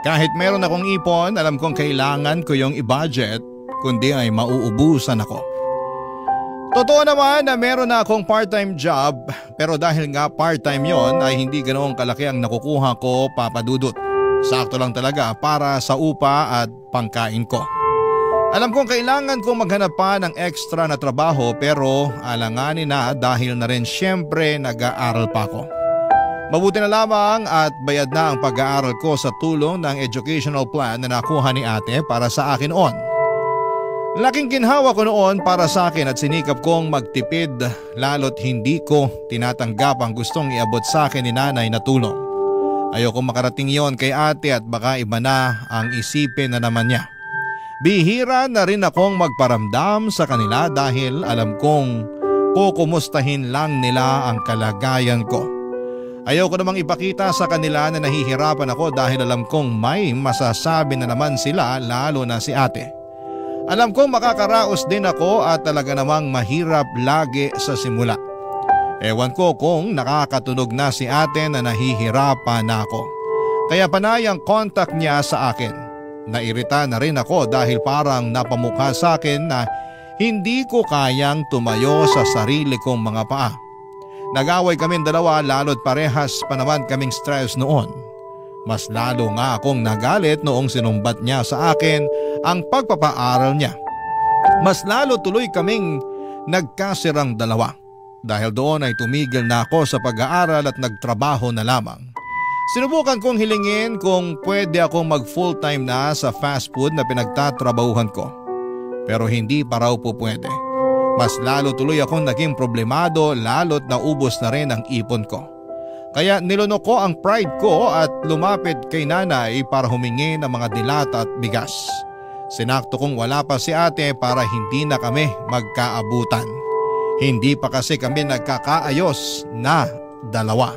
Kahit meron akong ipon, alam kong kailangan ko yung i-budget, kundi ay mauubusan ako. Totoo naman na meron na akong part-time job, pero dahil nga part-time yon ay hindi ganoong kalaki ang nakukuha ko, Papa Dudut. Sakto lang talaga para sa upa at pangkain ko. Alam kong kailangan kong maghanap pa ng extra na trabaho pero alanganin na dahil na rin siyempre nag-aaral pa ako. Mabuti na lamang at bayad na ang pag-aaral ko sa tulong ng educational plan na nakuha ni ate para sa akin noon. Laking ginhawa ko noon para sa akin at sinikap kong magtipid lalo't hindi ko tinatanggap ang gustong iabot sa akin ni nanay na tulong. Ayoko makarating yon kay ate at baka iba na ang isipin na naman niya. Bihira na rin akong magparamdam sa kanila dahil alam kong kukumustahin lang nila ang kalagayan ko. Ayoko namang ipakita sa kanila na nahihirapan ako dahil alam kong may masasabi na naman sila lalo na si ate. Alam kong makakaraos din ako at talaga namang mahirap lagi sa simula. Ewan ko kung nakakatunog na si ate na nahihirapan na ako. Kaya panay ang contact niya sa akin. Nairita na rin ako dahil parang napamukha sa akin na hindi ko kayang tumayo sa sarili kong mga paa. Nag-away kaming dalawa lalo't parehas pa naman kaming stress noon. Mas lalo nga akong nagalit noong sinumbat niya sa akin ang pagpapaaral niya. Mas lalo tuloy kaming nagkasirang dalawa. Dahil doon ay tumigil na ako sa pag-aaral at nagtrabaho na lamang. Sinubukan kong hilingin kung pwede akong mag full time na sa fast food na pinagtatrabahuhan ko. Pero hindi pa raw po pwede. Mas lalo tuloy akong naging problemado lalo't naubos na rin ang ipon ko. Kaya nilunok ko ang pride ko at lumapit kay nanay para humingi ng mga dilata at bigas. Sinakto kong wala pa si ate para hindi na kami magkaabutan. Hindi pa kasi kami nagkakaayos na dalawa.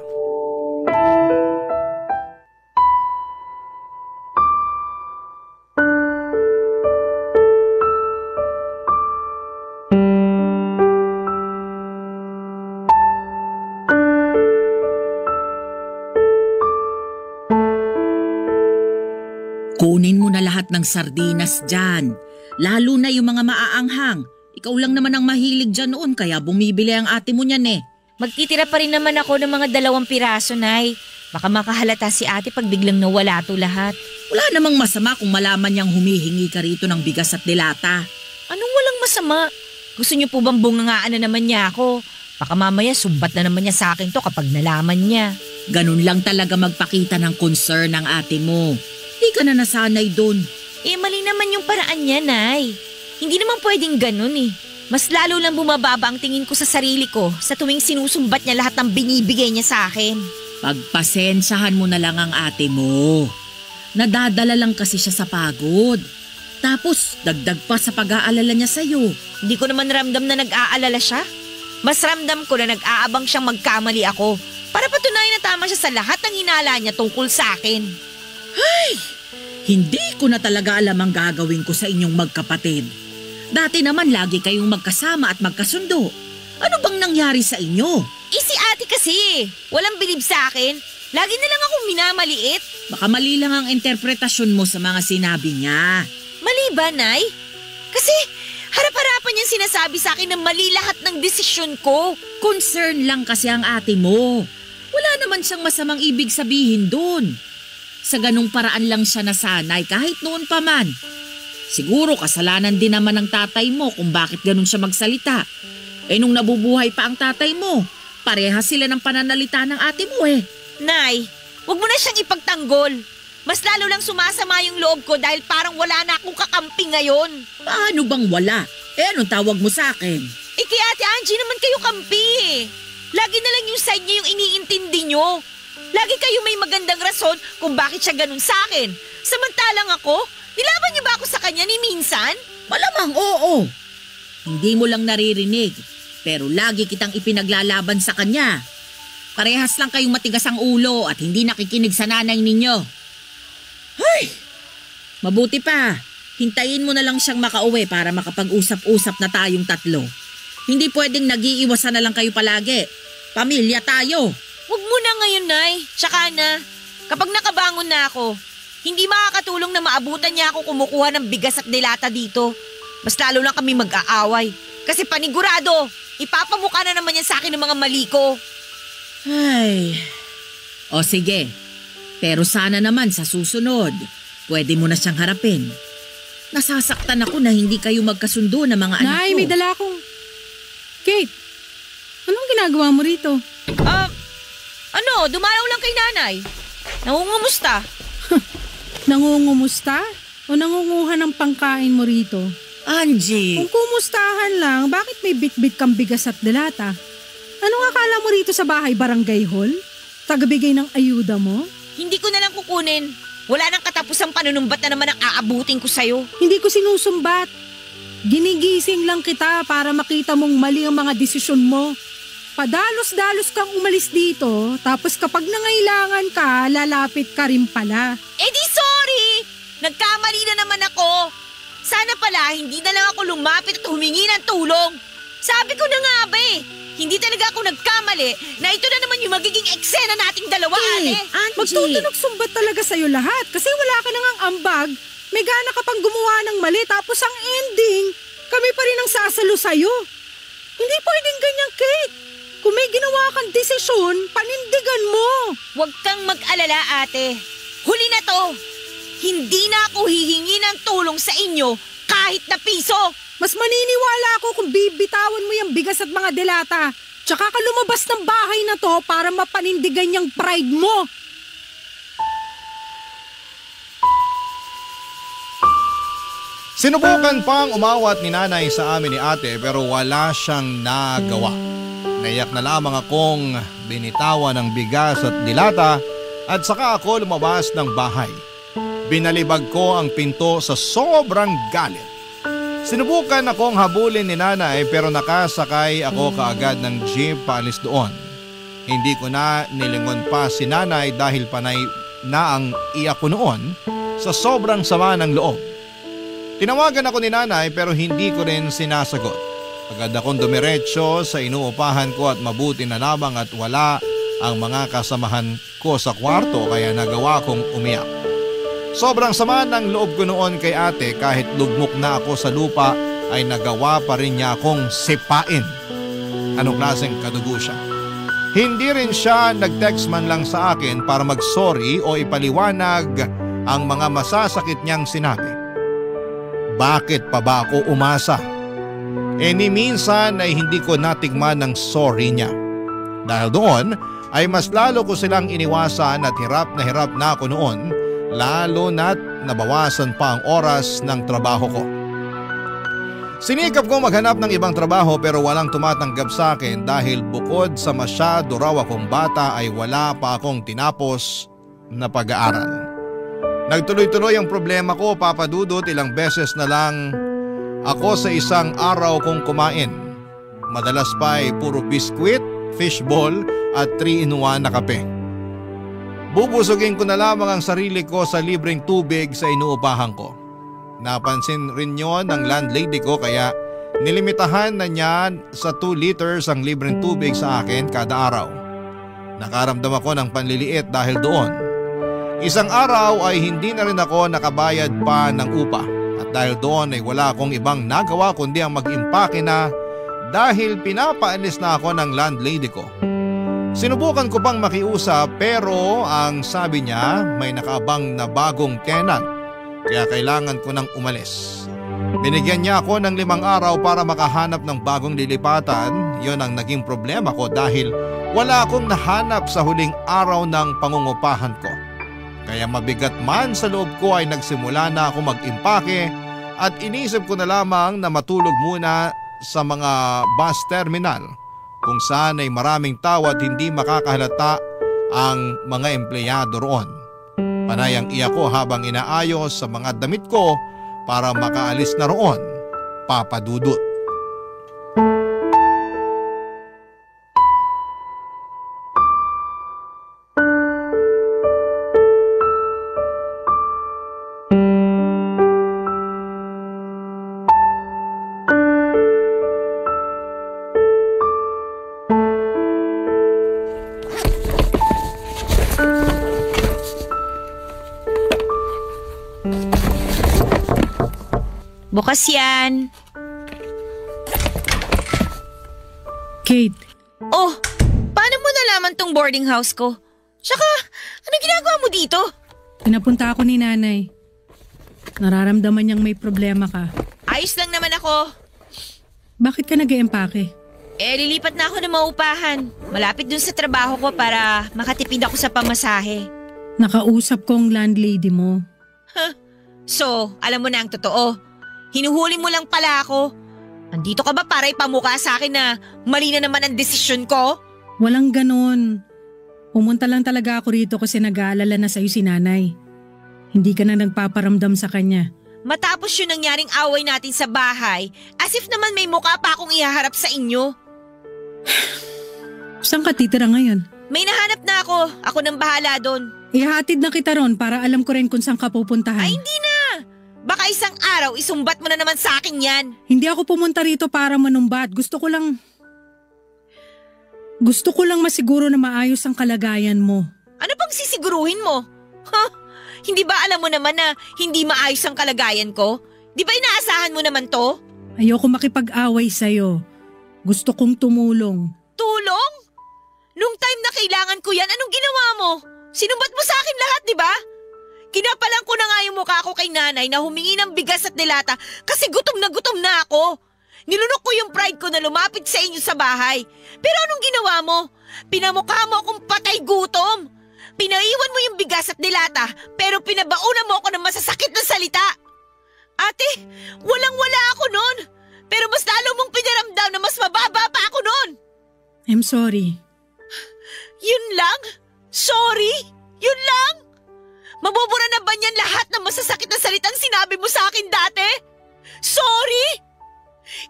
Kunin mo na lahat ng sardinas dyan. Lalo na yung mga maaanghang. Ikaw lang naman ang mahilig dyan noon kaya bumibili ang ate mo niyan eh. Magtitira pa rin naman ako ng mga 2 piraso, Nay. Baka makahalata si ate pag biglang nawala to lahat. Wala namang masama kung malaman niyang humihingi ka rito ng bigas at dilata. Anong walang masama? Gusto niyo po bang bungangaan na naman niya ako? Baka mamaya sumbat na naman niya sa akin to kapag nalaman niya. Ganun lang talaga magpakita ng concern ng ate mo. Di ka na nasanay dun. Eh mali naman yung paraan niya, Nay. Hindi naman pwedeng ganun eh. Mas lalo lang bumababa ang tingin ko sa sarili ko sa tuwing sinusumbat niya lahat ng binibigay niya sa akin. Pagpasensyahan mo na lang ang ate mo. Nadadala lang kasi siya sa pagod. Tapos dagdag pa sa pag-aalala niya sa'yo. Hindi ko naman ramdam na nag-aalala siya. Mas ramdam ko na nag-aabang siyang magkamali ako para patunayan na tama siya sa lahat ng hinala niya tungkol sa akin. Ay! Hindi ko na talaga alam ang gagawin ko sa inyong magkapatid. Dati naman lagi kayong magkasama at magkasundo. Ano bang nangyari sa inyo? Eh si ate kasi, walang bilib sa akin. Lagi na lang akong minamaliit. Baka mali lang ang interpretasyon mo sa mga sinabi niya. Mali ba, Nay? Kasi harap-harapan niyang sinasabi sa akin na mali lahat ng desisyon ko. Concern lang kasi ang ate mo. Wala naman siyang masamang ibig sabihin dun. Sa ganung paraan lang siya nasanay kahit noon pa man. Siguro kasalanan din naman ng tatay mo kung bakit ganun siya magsalita. Eh nung nabubuhay pa ang tatay mo, parehas sila ng pananalita ng ate mo eh. Nay, wag mo na siyang ipagtanggol. Mas lalo lang sumasama yung loob ko dahil parang wala na akong kakampi ngayon. Paano bang wala? Eh anong tawag mo sa akin? Eh kay Ate Angie naman kayo kampi eh. Lagi na lang yung side niya yung iniintindi nyo. Lagi kayo may magandang rason kung bakit siya ganun sa akin. Samantalang ako, nilaban niyo ba ako sa kanya ni minsan? Malamang oo. Hindi mo lang naririnig, pero lagi kitang ipinaglalaban sa kanya. Parehas lang kayong matigas ang ulo at hindi nakikinig sa nanay ninyo. Ay! Mabuti pa, hintayin mo na lang siyang makauwi para makapag-usap-usap na tayong tatlo. Hindi pwedeng nag-iiwasan na lang kayo palagi. Pamilya tayo. Huwag mo na ngayon, Nay. Tsaka na, kapag nakabangon na ako, hindi makakatulong na maabutan niya ako kumukuha ng bigas at dilata dito. Mas lalo lang kami mag-aaway. Kasi panigurado, ipapamukha na naman yan sa akin ng mga mali ko. Ay. O sige, pero sana naman sa susunod, pwede mo na siyang harapin. Nasasaktan ako na hindi kayo magkasundo na mga anak ko. Nay, may dala akong... Kate, anong ginagawa mo rito? Dumalaw lang kay nanay. Nangungumusta? Nangungumusta? O nangunguha ng pangkain mo rito? Angie! Kung kumustahan lang, bakit may bit-bit kang bigas at delata? Anong akala mo rito sa bahay barangay hall? Tagabigay ng ayuda mo? Hindi ko na lang kukunin. Wala nang katapusang panunumbat na naman ang aabutin ko sa'yo. Hindi ko sinusumbat. Ginigising lang kita para makita mong mali ang mga desisyon mo. Padalos-dalos kang umalis dito, tapos kapag nangailangan ka, lalapit ka rin pala. Eh di sorry! Nagkamali na naman ako. Sana pala hindi na lang ako lumapit at humingi ng tulong. Sabi ko na nga ba hindi talaga ako nagkamali na ito na naman yung magiging eksena nating dalawa, ate. Angie! Magtutunog sumbat talaga sa'yo lahat kasi wala ka nang ambag. May gana ka pang gumawa ng mali tapos ang ending, kami pa rin ang sasalo sa'yo. Hindi pwedeng ganyan, Kate. Kung may ginawa kang desisyon, panindigan mo. Huwag kang mag-alala, ate. Huli na to. Hindi na ako hihingi ng tulong sa inyo kahit na piso. Mas maniniwala ako kung bibitawan mo yung bigas at mga delata. Tsaka ka lumabas ng bahay na to para mapanindigan yung pride mo. Sinubukan pang umawat ni nanay sa amin ni ate pero wala siyang nagawa. Naiyak na lamang akong binitawan ng bigas at dilata at saka ako lumabas ng bahay. Binalibag ko ang pinto sa sobrang galit. Sinubukan akong habulin ni nanay pero nakasakay ako kaagad ng jeep paalis doon. Hindi ko na nilingon pa si nanay dahil panay na ang iyak ko noon sa sobrang sama ng loob. Tinawagan ako ni nanay pero hindi ko rin sinasagot. Agad akong dumiretso sa inuupahan ko at mabuti na lamang at wala ang mga kasamahan ko sa kwarto kaya nagawa kong umiyak. Sobrang sama ng loob ko noon kay ate kahit lugmok na ako sa lupa ay nagawa pa rin niya akong sipain. Anong klaseng kadugo siya? Hindi rin siya nag-text man lang sa akin para mag-sorry o ipaliwanag ang mga masasakit niyang sinabi. Bakit pa ba ako umasa? Ni minsan ay hindi ko natigman ng sorry niya. Dahil doon ay mas lalo ko silang iniwasan at hirap na ako noon, lalo na't nabawasan pa ang oras ng trabaho ko. Sinikap ko maghanap ng ibang trabaho pero walang tumatanggap sa akin dahil bukod sa masyado raw akong bata ay wala pa akong tinapos na pag-aaral. Nagtuloy-tuloy ang problema ko, Papa Dudut, ilang beses na lang ako sa isang araw kong kumain. Madalas pa ay puro biskwit, fishball at 3-in-1 na kape. Bubusugin ko na lamang ang sarili ko sa libreng tubig sa inuupahan ko. Napansin rin yon ng landlady ko kaya nilimitahan na niya sa 2 liters ang libreng tubig sa akin kada araw. Nakaramdam ako ng panliliit dahil doon. Isang araw ay hindi na rin ako nakabayad pa ng upa. At dahil doon ay wala akong ibang nagawa kundi ang mag-impake na dahil pinapaalis na ako ng landlady ko. Sinubukan ko pang makiusap pero ang sabi niya may nakaabang na bagong tenant kaya kailangan ko nang umalis. Binigyan niya ako ng 5 araw para makahanap ng bagong lilipatan. Yon ang naging problema ko dahil wala akong nahanap sa huling araw ng pangungupahan ko. Kaya mabigat man sa loob ko ay nagsimula na ako mag-impake at inisip ko na lamang na matulog muna sa mga bus terminal kung saan ay maraming tao at hindi makakahalata ang mga empleyado roon. Panay ang iyak ko habang inaayos sa mga damit ko para makaalis na roon, Papa Dudut. Bukas yan. Kate, Oh, paano mo nalaman tong boarding house ko? Tsaka, ano ginagawa mo dito? pinapunta ako ni nanay. Nararamdaman niyang may problema ka. Ayos lang naman ako. Bakit ka nag-eempake? Lilipat na ako ng maupahan. Malapit dun sa trabaho ko para makatipid ako sa pamasahe. Nakausap ko ang landlady mo. So, alam mo na ang totoo. Hinuhuli mo lang pala ako. Andito ka ba para ipamukha sa akin na mali na naman ang desisyon ko? Walang ganon. Pumunta lang talaga ako rito kasi nag-aalala na sa'yo si nanay. Hindi ka na nagpaparamdam sa kanya. Matapos yun nangyaring away natin sa bahay, as if naman may mukha pa akong ihaharap sa inyo. Saan ka titira ngayon? May nahanap na ako. Ako nang bahala doon. Ihatid na kita ron para alam ko rin kung saan ka pupuntahan. Ay, hindi na! Baka isang araw isumbat mo na naman sa akin yan. Hindi ako pumunta rito para manumbat. Gusto ko lang masiguro na maayos ang kalagayan mo. Ano bang sisiguruhin mo? Hindi ba alam mo naman na hindi maayos ang kalagayan ko? Di ba inaasahan mo naman to? Ayoko makipag-away sa'yo. Gusto kong tumulong. Tulong? Nung time na kailangan ko yan, anong ginawa mo? Sinumbat mo sa akin lahat, di ba? Kinapalan ko na nga yung mukha ko kay nanay na humingi ng bigas at dilata kasi gutom na ako. Nilunok ko yung pride ko na lumapit sa inyo sa bahay. Pero anong ginawa mo? Pinamukha mo akong patay gutom. Pinaiwan mo yung bigas at dilata pero pinabaunan mo ako ng masasakit na salita. Ate, walang-wala ako nun. Pero mas lalo mong pinaramdam na mas mababa pa ako nun. I'm sorry. Yun lang? Sorry? Yun lang? Mabubura na ba niyan lahat ng masasakit na salitang sinabi mo sa akin dati? Sorry?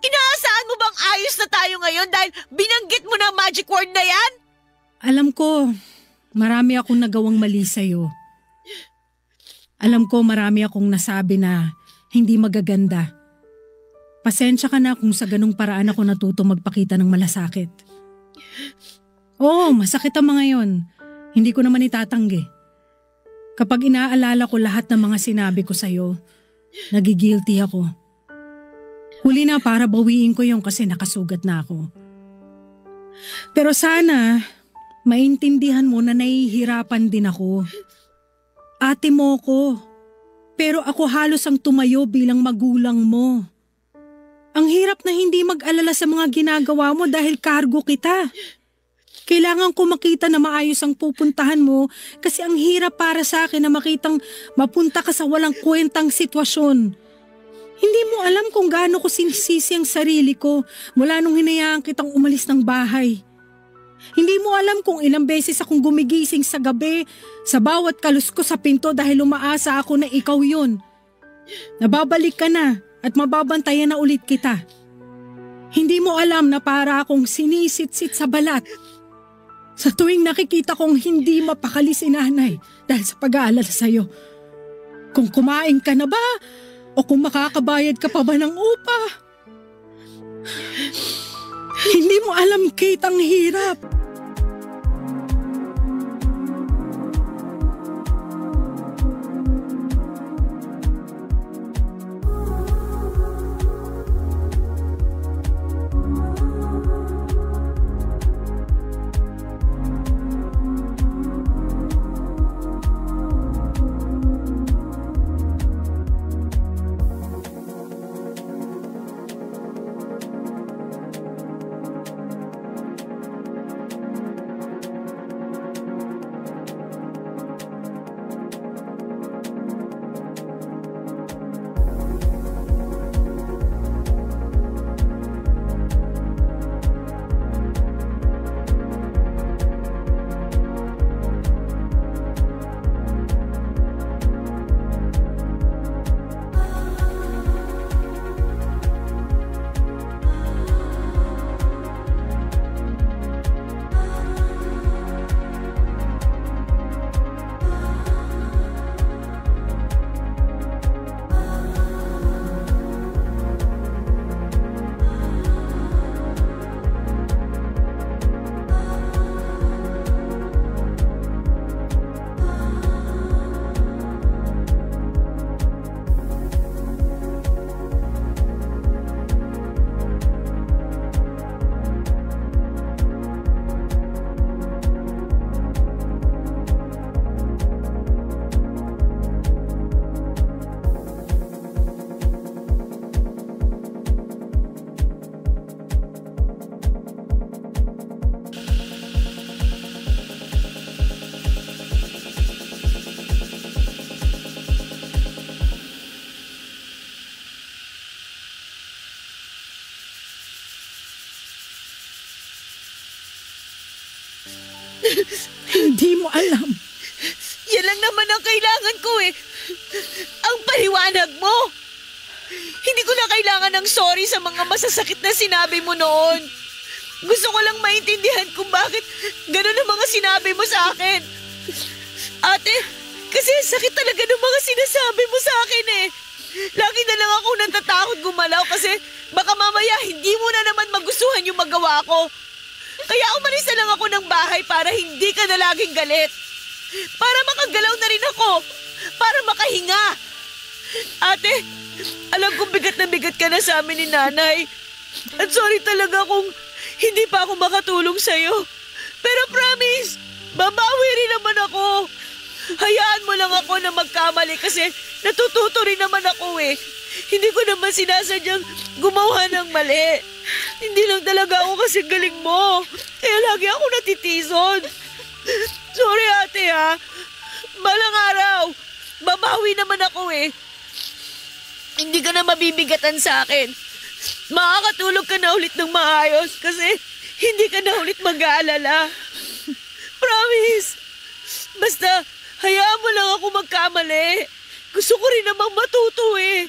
Inaasahan mo bang ayos na tayo ngayon dahil binanggit mo na ang magic word na yan? Alam ko, marami akong nagawang mali sa'yo. Alam ko marami akong nasabi na hindi magaganda. Pasensya ka na kung sa ganung paraan ako natuto magpakita ng malasakit. Oo, masakit ang mga yon. Hindi ko naman itatanggi. Kapag inaalala ko lahat ng mga sinabi ko sa'yo, nagigilty ako. Huli na para bawiin ko yung kasi nakasugat na ako. Pero sana, maintindihan mo na nahihirapan din ako. Ate mo ko, pero ako halos ang tumayo bilang magulang mo. Ang hirap na hindi mag-alala sa mga ginagawa mo dahil cargo kita. Kailangan ko makita na maayos ang pupuntahan mo kasi ang hirap para sa akin na makitang mapunta ka sa walang kwentang sitwasyon. Hindi mo alam kung gaano ko sinisisi ang sarili ko mula nung hinayaan kitang umalis ng bahay. Hindi mo alam kung ilang beses akong gumigising sa gabi sa bawat kalus ko sa pinto dahil umaasa ako na ikaw yun. Nababalik ka na at mababantayan na ulit kita. Hindi mo alam na para akong sinisit-sit sa balat. Sa tuwing nakikita kong hindi mapakali si nanay dahil sa pag-aalala sa'yo. Kung kumain ka na ba o kung makakabayad ka pa ba ng upa. Hindi mo alam, Kate, ang hirap. Hindi mo alam. Yan lang naman ang kailangan ko eh. Ang paliwanag mo. Hindi ko na kailangan ng sorry sa mga masasakit na sinabi mo noon. Gusto ko lang maintindihan kung bakit gano'n ang mga sinabi mo sa akin. Ate, kasi sakit talaga ng mga sinasabi mo sa akin eh. Lagi na lang ako natatakot gumalaw kasi baka mamaya hindi mo na naman magustuhan yung magawa ko. Kaya umalis na lang ako ng bahay para hindi ka na laging galit. Para makagalaw na rin ako. Para makahinga. Ate, alam kong bigat na bigat ka na sa amin ni Nanay. At sorry talaga kung hindi pa ako makatulong sa'yo. Pero promise, babawi rin naman ako. Hayaan mo lang ako na magkamali kasi natututo rin naman ako eh. Hindi ko naman sinasadyang gumawa ng mali. Hindi lang talaga ako kasi galing mo. Kaya lagi ako natitison. Sorry ate ha. Balang araw, babawi naman ako eh. Hindi ka na mabibigatan sa akin. Makakatulog ka na ulit ng maayos kasi hindi ka na ulit mag-aalala. Promise. Basta, hayaan mo lang ako magkamali. Gusto ko rin namang matuto eh.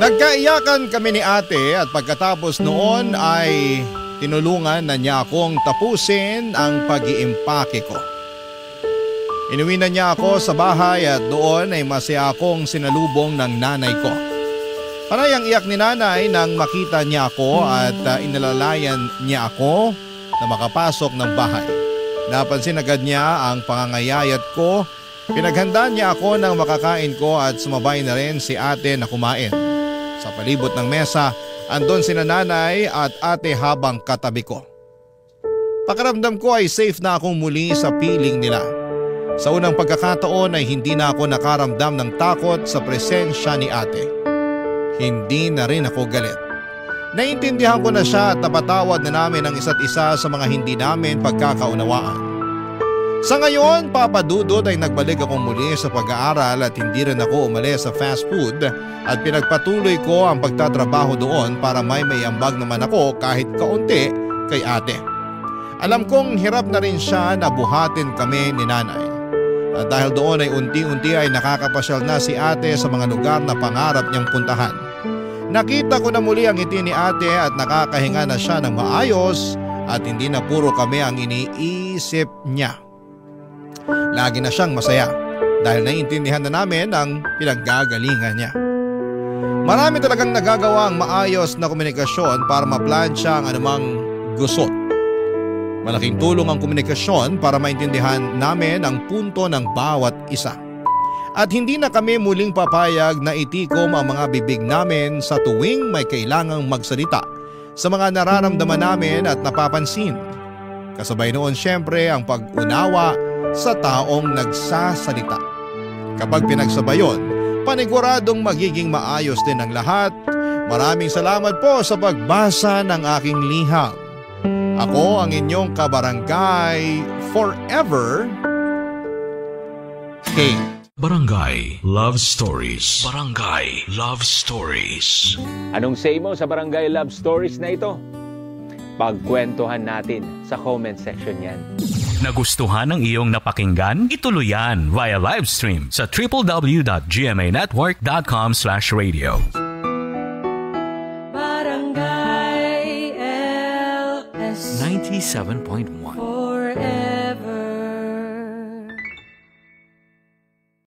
Nagkaiyakan kami ni ate at pagkatapos noon ay tinulungan na niya akong tapusin ang pag-iimpake ko. Inuwi na niya ako sa bahay at doon ay masaya akong sinalubong ng nanay ko. Panay ang iyak ni nanay nang makita niya ako at inalalayan niya ako na makapasok ng bahay. Napansin agad niya ang pangangayayat ko. Pinaghandaan niya ako ng makakain ko at sumabay na rin si ate na kumain. Sa palibot ng mesa, andon sina nanay at ate habang katabi ko. Pakiramdam ko ay safe na akong muli sa piling nila. Sa unang pagkakataon ay hindi na ako nakaramdam ng takot sa presensya ni ate. Hindi na rin ako galit. Naintindihan ko na siya at napatawad na namin ang isa't isa sa mga hindi namin pagkakaunawaan. Sa ngayon, Papa Dudut ay nagbalik akong muli sa pag-aaral at hindi rin ako umalis sa fast food at pinagpatuloy ko ang pagtatrabaho doon para may ambag naman ako kahit kaunti kay ate. Alam kong hirap na rin siya na buhatin kami ni nanay. At dahil doon ay unti-unti ay nakakapasyal na si ate sa mga lugar na pangarap niyang puntahan. Nakita ko na muli ang ngiti ni ate at nakakahinga na siya ng maayos at hindi na puro kami ang iniisip niya. Lagi na siyang masaya dahil naiintindihan na namin ang pinaggagalingan niya. Marami talagang nagagawa ang maayos na komunikasyon para maplansya ang anumang gusot. Malaking tulong ang komunikasyon para maintindihan namin ang punto ng bawat isa. At hindi na kami muling papayag na itikom ang mga bibig namin sa tuwing may kailangang magsalita sa mga nararamdaman namin at napapansin. Kasabay noon siyempre ang pag-unawa sa taong nagsasalita. Kapag pinagsabay yun, paniguradong magiging maayos din ang lahat. Maraming salamat po sa pagbasa ng aking liham. Ako ang inyong kabarangay forever, Kate. Barangay Love Stories. Barangay Love Stories. Anong say mo sa Barangay Love Stories na ito? Pagkwentuhan natin sa comment section yan. Nagustuhan ng iyong napakinggan? Ituloy yan via live stream sa www.gmanetwork.com/radio. Barangay LS 97.1 forever.